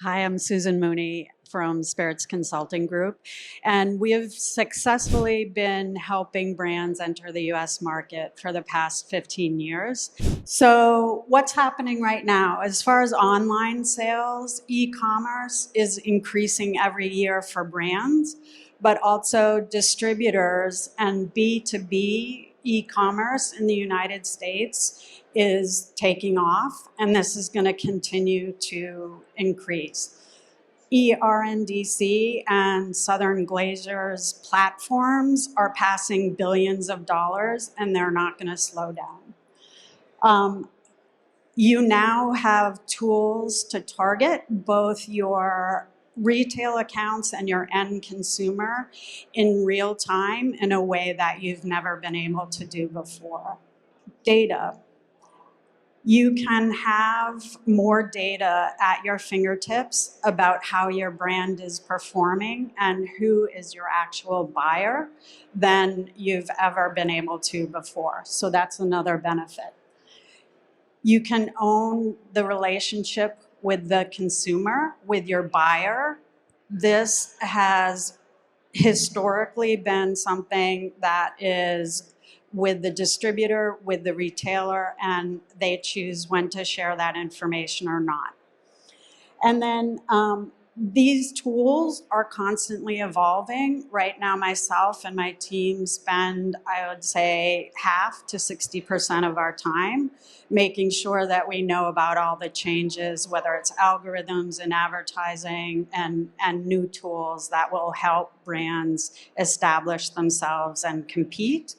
Hi, I'm Susan Mooney from Spirits Consulting Group, and we have successfully been helping brands enter the US market for the past 15 years. So, what's happening right now? As far as online sales, e-commerce is increasing every year for brands, but also distributors and B2B e-commerce in the United States is taking off, and this is going to continue to increase. ERNDC and Southern Glazer's platforms are passing billions of dollars, and they're not going to slow down. You now have tools to target both your retail accounts and your end consumer in real time in a way that you've never been able to do before. Data. You can have more data at your fingertips about how your brand is performing and who is your actual buyer than you've ever been able to before. So that's another benefit. You can own the relationship with the consumer, with your buyer. This has historically been something that is with the distributor, with the retailer, and they choose when to share that information or not. And then these tools are constantly evolving. Right now, myself and my team spend, I would say, half to 60% of our time making sure that we know about all the changes, whether it's algorithms in advertising and new tools that will help brands establish themselves and compete.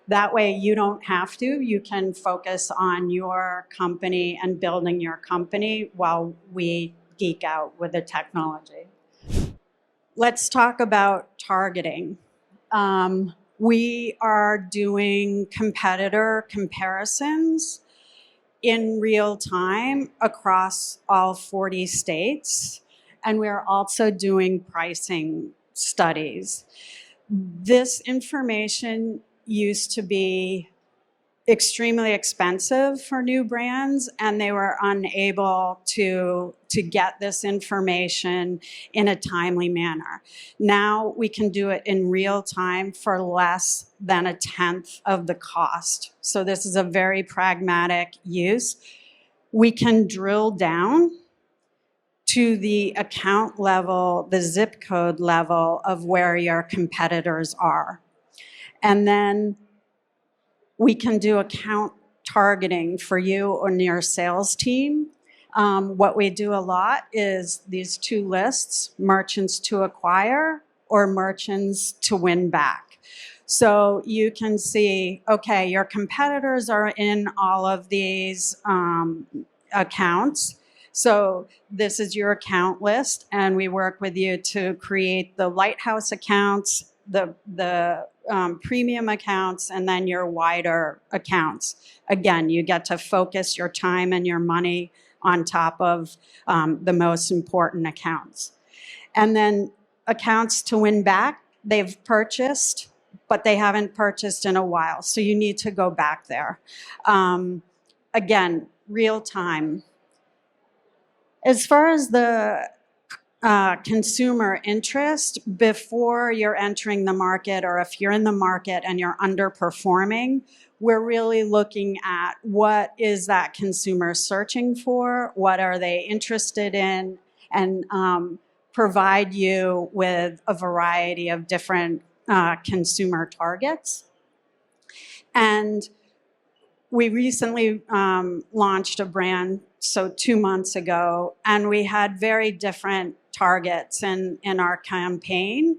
That way you don't have to. You can focus on your company and building your company while we geek out with the technology. Let's talk about targeting. We are doing competitor comparisons in real time across all 40 states, and we're also doing pricing studies. This information used to be extremely expensive for new brands, and they were unable to get this information in a timely manner. Now we can do it in real time for less than a tenth of the cost. So this is a very pragmatic use. We can drill down to the account level, the zip code level of where your competitors are. And then we can do account targeting for you and your sales team. What we do a lot is these two lists, merchants to acquire or merchants to win back. So you can see, okay, your competitors are in all of these accounts. So this is your account list, and we work with you to create the lighthouse accounts, the premium accounts, and then your wider accounts. Again, you get to focus your time and your money on top of the most important accounts. And then accounts to win back, they've purchased, but they haven't purchased in a while. So you need to go back there. Again, real time. As far as the consumer interest, before you're entering the market, or if you're in the market and you're underperforming, we're really looking at what is that consumer searching for, what are they interested in, and provide you with a variety of different consumer targets. And we recently launched a brand, so 2 months ago, and we had very different targets in our campaign.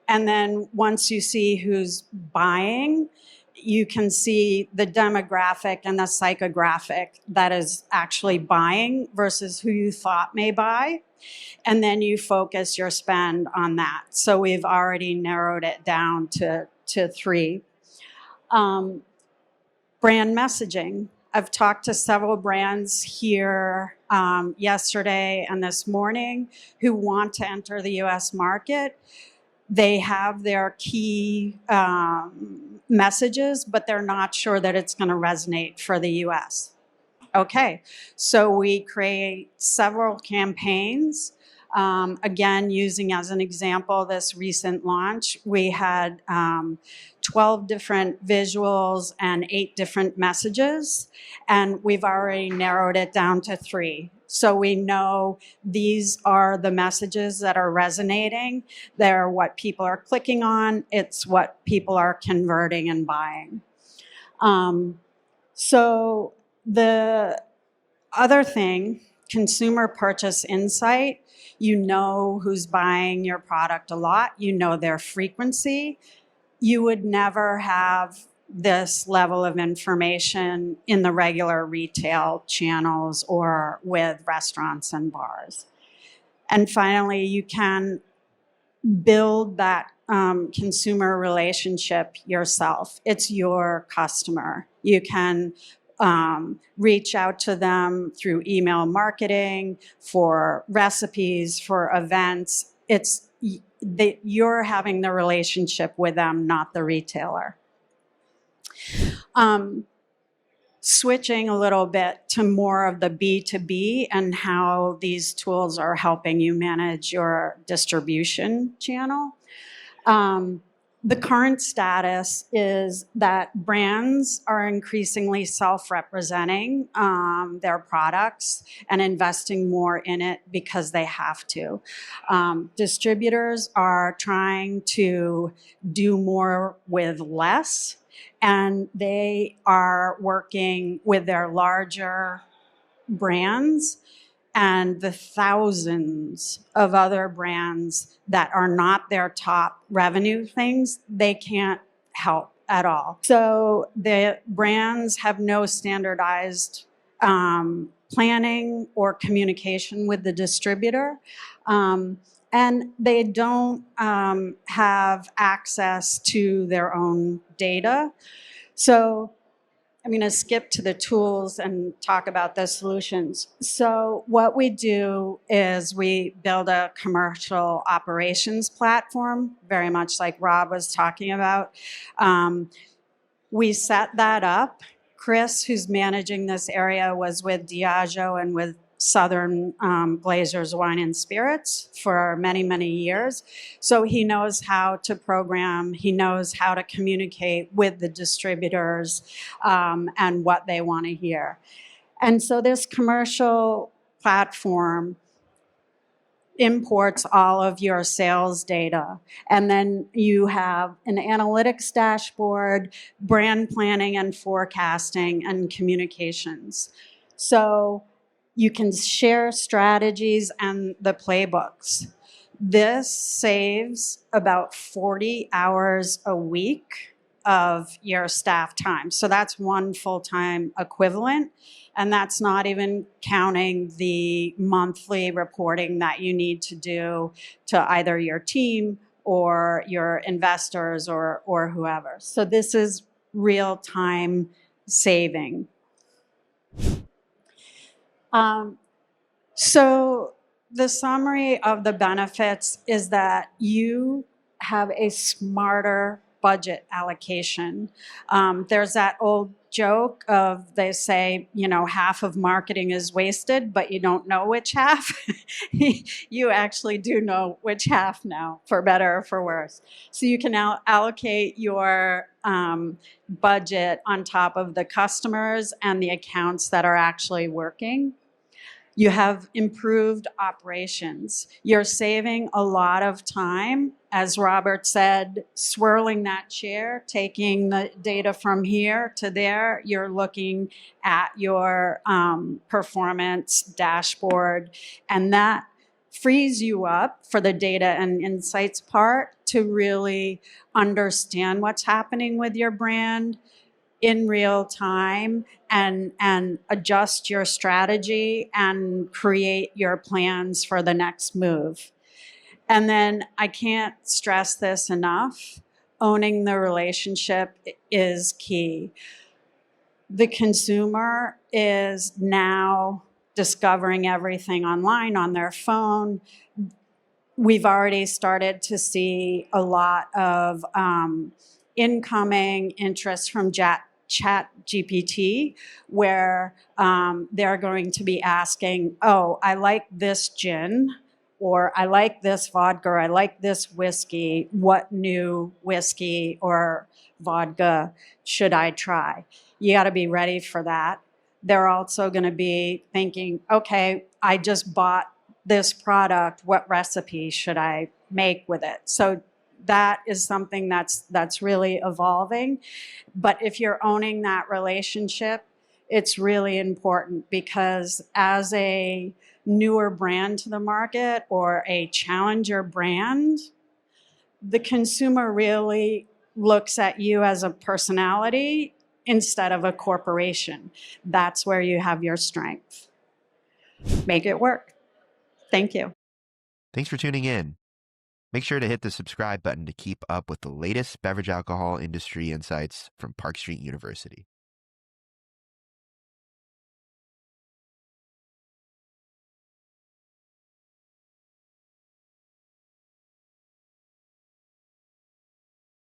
And then once you see who's buying, you can see the demographic and the psychographic that is actually buying versus who you thought may buy. And then you focus your spend on that. So we've already narrowed it down to 3. Brand messaging. I've talked to several brands here yesterday and this morning who want to enter the US market. They have their key messages, but they're not sure that it's going to resonate for the US. Okay, so we create several campaigns. Again, using as an example this recent launch, we had 12 different visuals and 8 different messages, and we've already narrowed it down to 3. So we know these are the messages that are resonating. They're what people are clicking on. It's what people are converting and buying. So the other thing, consumer purchase insight, you know who's buying your product a lot, you know their frequency. You would never have this level of information in the regular retail channels or with restaurants and bars. And finally, you can build that consumer relationship yourself. It's your customer. You can reach out to them through email marketing, for recipes, for events. It's that you're having the relationship with them, not the retailer. Switching a little bit to more of the B2B and how these tools are helping you manage your distribution channel. The current status is that brands are increasingly self-representing their products and investing more in it because they have to. Distributors are trying to do more with less, and they are working with their larger brands and the thousands of other brands that are not their top revenue things, they can't help at all. So the brands have no standardized planning or communication with the distributor. And they don't have access to their own data. So I'm going to skip to the tools and talk about the solutions. So what we do is we build a commercial operations platform, very much like Rob was talking about. We set that up. Chris, who's managing this area, was with Diageo and with Southern Glazers Wine and Spirits for many, many years. So he knows how to program, he knows how to communicate with the distributors and what they want to hear. And so this commercial platform imports all of your sales data. And then you have an analytics dashboard, brand planning and forecasting, and communications. So you can share strategies and the playbooks. This saves about 40 hours a week of your staff time. So that's one full-time equivalent. And that's not even counting the monthly reporting that you need to do to either your team or your investors or whoever. So this is real-time saving. So the summary of the benefits is that you have a smarter budget allocation. There's that old joke of, they say, you know, half of marketing is wasted, but you don't know which half. You actually do know which half now, for better or for worse. So you can now allocate your budget on top of the customers and the accounts that are actually working. You have improved operations. You're saving a lot of time, as Robert said, swirling that chair, taking the data from here to there. You're looking at your performance dashboard, and that frees you up for the data and insights part to really understand what's happening with your brand in real time and adjust your strategy and create your plans for the next move. And then I can't stress this enough, owning the relationship is key. The consumer is now discovering everything online on their phone. We've already started to see a lot of incoming interest from Chat GPT, where they're going to be asking, oh, I like this gin, or I like this vodka, or I like this whiskey. What new whiskey or vodka should I try? You got to be ready for that. They're also going to be thinking, okay, I just bought this product. What recipe should I make with it? So that is something that's really evolving. But if you're owning that relationship, it's really important, because as a newer brand to the market or a challenger brand, the consumer really looks at you as a personality instead of a corporation. That's where you have your strength. Make it work. Thank you. Thanks for tuning in. Make sure to hit the subscribe button to keep up with the latest beverage alcohol industry insights from Park Street University.